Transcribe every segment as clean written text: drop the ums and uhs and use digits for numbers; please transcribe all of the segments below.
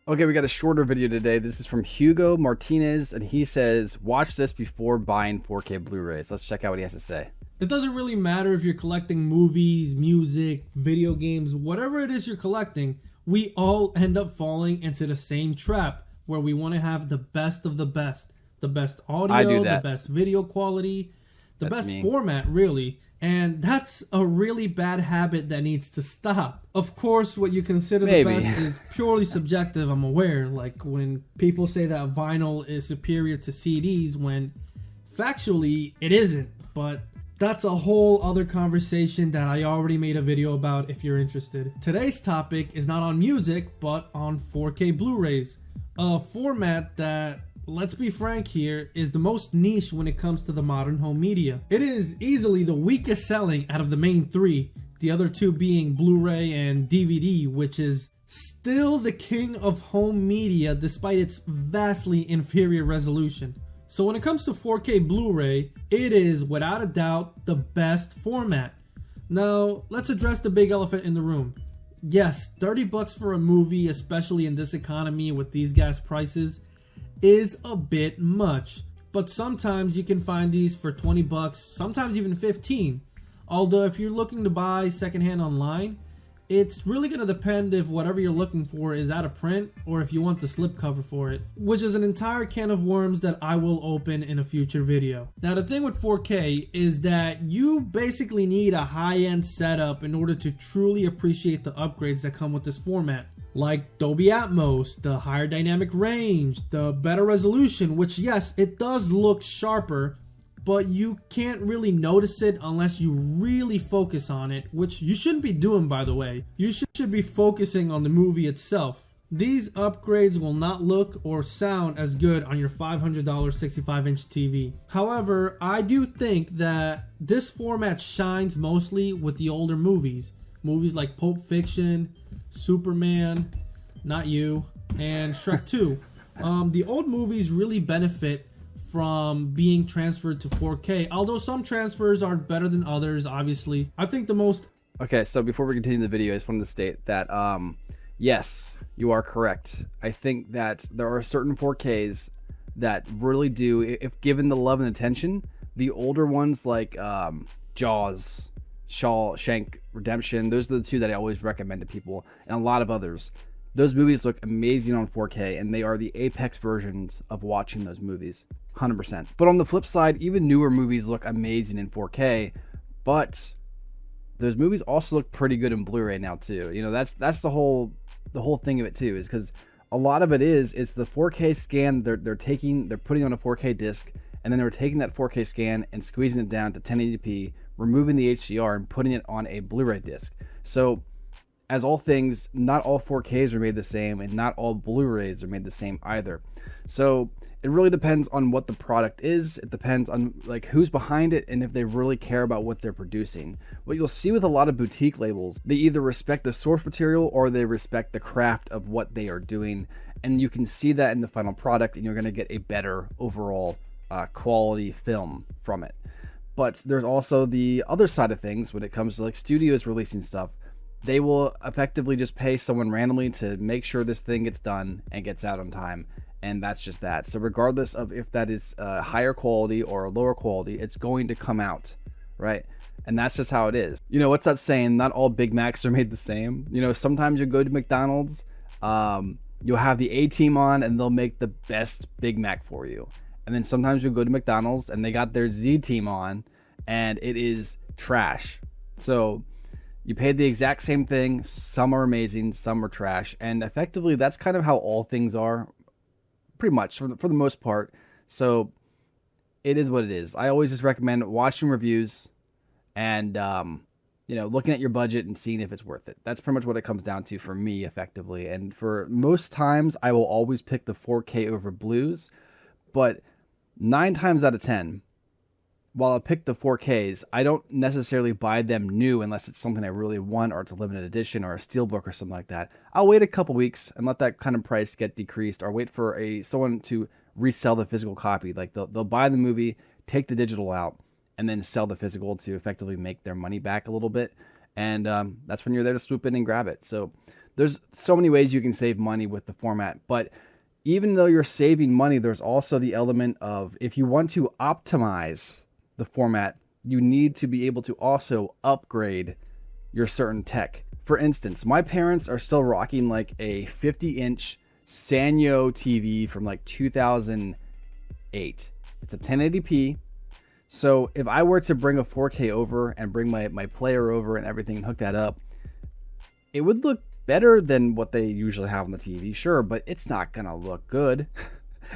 Okay, we got a shorter video today. This is from Hugo Martinez, and he says, watch this before buying 4K Blu-rays. Let's check out what he has to say. It doesn't really matter if you're collecting movies, music, video games, whatever it is you're collecting, we all end up falling into the same trap where we want to have the best of the best. The best audio, the best video quality, the best format, really. And that's a really bad habit that needs to stop. Of course, what you consider the best is purely subjective, I'm aware. Like when people say that vinyl is superior to CDs, when factually it isn't. But that's a whole other conversation that I already made a video about if you're interested. Today's topic is not on music, but on 4K Blu-rays. A format that, let's be frank here, is the most niche when it comes to the modern home media. It is easily the weakest selling out of the main three, the other two being Blu-ray and DVD, which is still the king of home media despite its vastly inferior resolution. So when it comes to 4K Blu-ray, it is without a doubt the best format. Now, let's address the big elephant in the room. Yes, $30 for a movie, especially in this economy with these gas prices, is a bit much. But sometimes you can find these for $20, sometimes even $15. Although if you're looking to buy secondhand online, it's really going to depend if whatever you're looking for is out of print or if you want the slipcover for it, which is an entire can of worms that I will open in a future video. Now the thing with 4K is that you basically need a high-end setup in order to truly appreciate the upgrades that come with this format. Like Dolby Atmos, the higher dynamic range, the better resolution, which yes, it does look sharper, but you can't really notice it unless you really focus on it, which you shouldn't be doing, by the way. You should be focusing on the movie itself. These upgrades will not look or sound as good on your $500 65-inch TV. However, I do think that this format shines mostly with the older movies. Movies like Pulp Fiction, Superman, Not You, and Shrek 2. The old movies really benefit from being transferred to 4K, although some transfers are better than others, obviously. I think the most... Okay, so before we continue the video, I just wanted to state that, yes, you are correct. I think that there are certain 4Ks that really do, if given the love and attention, the older ones like Jaws, Shawshank Redemption, those are the two that I always recommend to people, and a lot of others. Those movies look amazing on 4K, and they are the apex versions of watching those movies, 100%. But on the flip side, even newer movies look amazing in 4K, but those movies also look pretty good in Blu-ray now too. You know, that's the whole thing of it too, is because a lot of it it's the 4K scan they're putting on a 4K disc, and then they're taking that 4K scan and squeezing it down to 1080p, removing the HDR and putting it on a Blu-ray disc. So as all things, not all 4Ks are made the same, and not all Blu-rays are made the same either. So it really depends on what the product is. It depends on like who's behind it and if they really care about what they're producing. What you'll see with a lot of boutique labels, they either respect the source material or they respect the craft of what they are doing, and you can see that in the final product, and you're going to get a better overall quality film from it. But there's also the other side of things when it comes to like studios releasing stuff. They will effectively just pay someone randomly to make sure this thing gets done and gets out on time, and that's just that. So regardless of if that is higher quality or lower quality, it's going to come out, right? And that's just how it is. You know, what's that saying? Not all Big Macs are made the same. You know, sometimes you go to McDonald's, you'll have the A-team on, and they'll make the best Big Mac for you. And then sometimes you'll go to McDonald's, and they got their Z-team on, and it is trash. So you paid the exact same thing. Some are amazing, some are trash, and effectively that's kind of how all things are, pretty much for the most part. So it is what it is. I always just recommend watching reviews and you know, looking at your budget and seeing if it's worth it. That's pretty much what it comes down to for me, effectively. And for most times, I will always pick the 4K over Blues, but 9 times out of 10, while I pick the 4Ks, I don't necessarily buy them new unless it's something I really want, or it's a limited edition or a steelbook or something like that. I'll wait a couple weeks and let that kind of price get decreased, or wait for someone to resell the physical copy. Like they'll buy the movie, take the digital out, and then sell the physical to effectively make their money back a little bit. And that's when you're there to swoop in and grab it. So There's so many ways you can save money with the format, but even though you're saving money, there's also the element of if you want to optimize the format, you need to be able to also upgrade your certain tech. For instance, my parents are still rocking like a 50-inch Sanyo TV from like 2008. It's a 1080p. So if I were to bring a 4K over and bring my player over and everything and hook that up, it would look better than what they usually have on the TV, sure, but it's not gonna look good.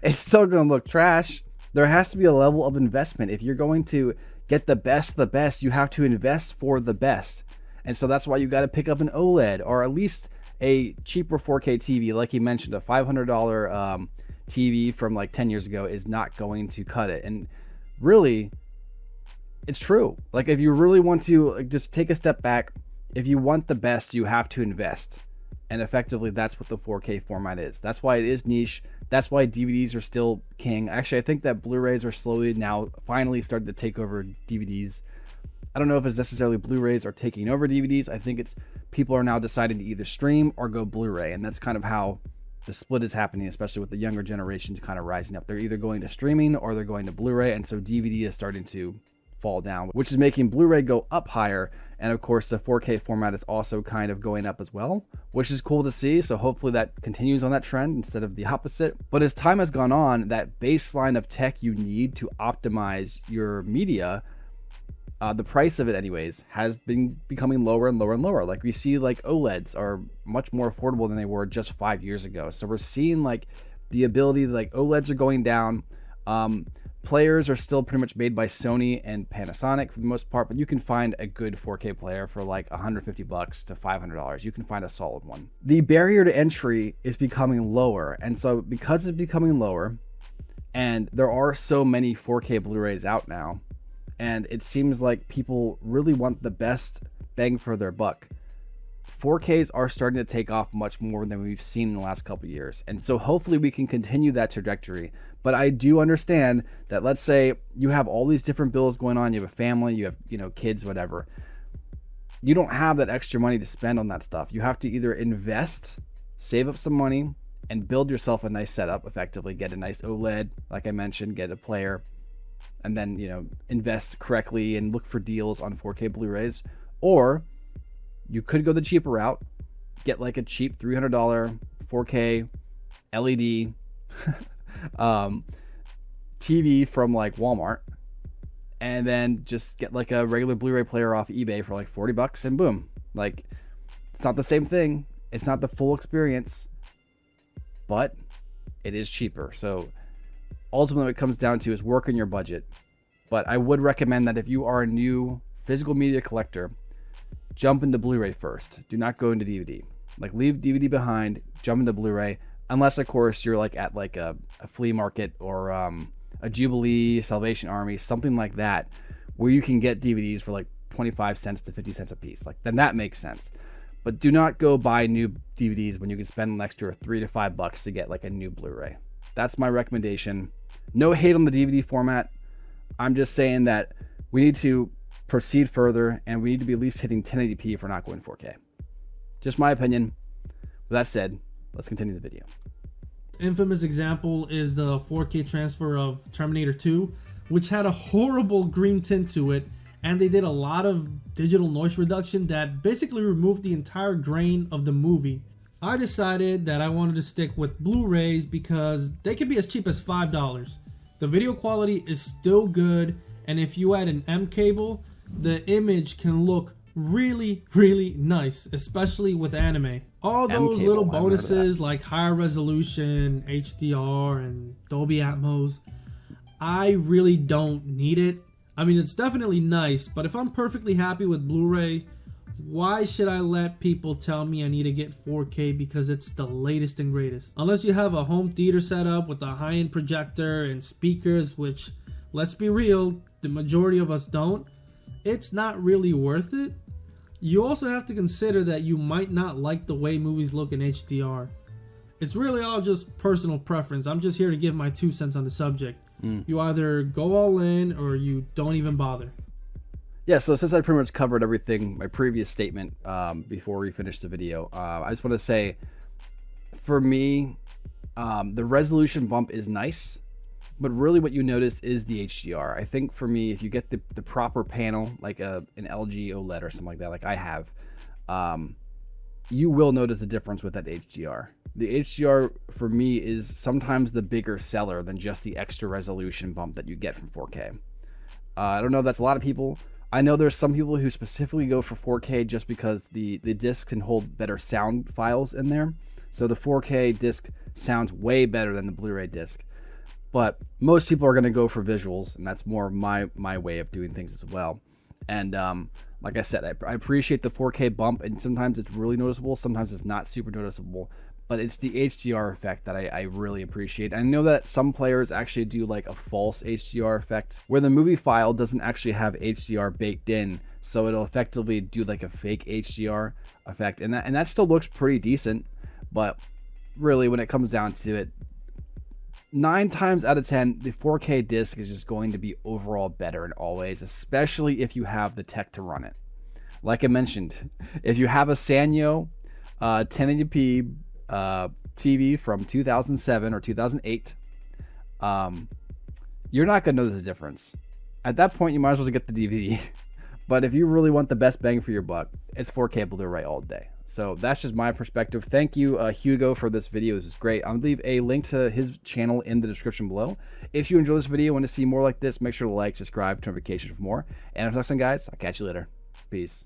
It's still gonna look trash. There has to be a level of investment. If you're going to get the best, you have to invest for the best. And so that's why you got to pick up an OLED or at least a cheaper 4K TV. Like you mentioned, a $500 TV from like 10 years ago is not going to cut it. And really, it's true. Like if you really want to like, just take a step back, if you want the best, you have to invest. And effectively, that's what the 4K format is. That's why it is niche. That's why DVDs are still king. Actually, I think that Blu-rays are slowly now finally starting to take over DVDs. I don't know if it's necessarily Blu-rays are taking over DVDs. I think it's people are now deciding to either stream or go Blu-ray. And that's kind of how the split is happening, especially with the younger generations kind of rising up. They're either going to streaming or they're going to Blu-ray. And so DVD is starting to fall down, which is making Blu-ray go up higher. And of course, the 4K format is also kind of going up as well, which is cool to see. So hopefully that continues on that trend instead of the opposite. But as time has gone on, that baseline of tech you need to optimize your media, the price of it anyways, has been becoming lower and lower and lower. Like we see like OLEDs are much more affordable than they were just 5 years ago. So we're seeing like the ability, like OLEDs are going down. Players are still pretty much made by Sony and Panasonic for the most part, but you can find a good 4K player for like $150 to $500. You can find a solid one. The barrier to entry is becoming lower, and so because it's becoming lower, and there are so many 4K Blu-rays out now, and it seems like people really want the best bang for their buck, 4Ks are starting to take off much more than we've seen in the last couple of years. And so hopefully we can continue that trajectory. But I do understand that, let's say you have all these different bills going on, you have a family, you have, kids, whatever. You don't have that extra money to spend on that stuff. You have to either invest, save up some money, and build yourself a nice setup, effectively get a nice OLED, like I mentioned, get a player, and then, invest correctly and look for deals on 4K Blu-rays. Or you could go the cheaper route, get like a cheap $300 4K LED TV from like Walmart, and then just get like a regular Blu-ray player off eBay for like $40 and boom. Like, it's not the same thing. It's not the full experience, but it is cheaper. So ultimately what it comes down to is work on your budget. But I would recommend that if you are a new physical media collector, jump into Blu-ray first. Do not go into DVD. Like, leave DVD behind, jump into Blu-ray, unless of course you're like at like a flea market or a Jubilee, Salvation Army, something like that, where you can get DVDs for like 25 cents to 50 cents a piece. Like, then that makes sense. But do not go buy new DVDs when you can spend an extra $3 to $5 to get like a new Blu-ray. That's my recommendation. No hate on the DVD format. I'm just saying that we need to proceed further, and we need to be at least hitting 1080p if we're not going 4K. Just my opinion. With that said, let's continue the video. Infamous example is the 4K transfer of Terminator 2, which had a horrible green tint to it, and they did a lot of digital noise reduction that basically removed the entire grain of the movie. I decided that I wanted to stick with Blu-rays because they can be as cheap as $5. The video quality is still good, and if you add an M cable, the image can look really, really nice, especially with anime. All those little bonuses like higher resolution, HDR, and Dolby Atmos, I really don't need it. I mean, it's definitely nice, but if I'm perfectly happy with Blu-ray, why should I let people tell me I need to get 4K because it's the latest and greatest? Unless you have a home theater setup with a high-end projector and speakers, which, let's be real, the majority of us don't, it's not really worth it. You also have to consider that you might not like the way movies look in HDR. It's really all just personal preference. I'm just here to give my 2 cents on the subject. You either go all in or you don't even bother. Yeah, so since I pretty much covered everything, my previous statement before we finished the video, I just want to say, for me, the resolution bump is nice, but really what you notice is the HDR. I think for me, if you get the proper panel, like an LG OLED or something like that, like I have, you will notice a difference with that HDR. The HDR for me is sometimes the bigger seller than just the extra resolution bump that you get from 4K. I don't know if that's a lot of people. I know there's some people who specifically go for 4K just because the disc can hold better sound files in there. So the 4K disc sounds way better than the Blu-ray disc. But most people are going to go for visuals, and that's more my way of doing things as well. And like I said, I appreciate the 4K bump, and sometimes it's really noticeable, sometimes it's not super noticeable. But it's the HDR effect that I really appreciate. I know that some players actually do like a false HDR effect where the movie file doesn't actually have HDR baked in, so it'll effectively do like a fake HDR effect, and that still looks pretty decent. But really, when it comes down to it, 9 times out of 10, the 4K disc is just going to be overall better in all ways, especially if you have the tech to run it. Like I mentioned, if you have a Sanyo 1080p TV from 2007 or 2008, you're not going to notice the difference. At that point, you might as well get the DVD. But if you really want the best bang for your buck, it's 4K Blu-ray all day. So that's just my perspective. Thank you, Hugo, for this video. This is great. I'll leave a link to his channel in the description below. If you enjoy this video and want to see more like this, make sure to like, subscribe, turn notifications for more. And until next time, guys, I'll catch you later. Peace.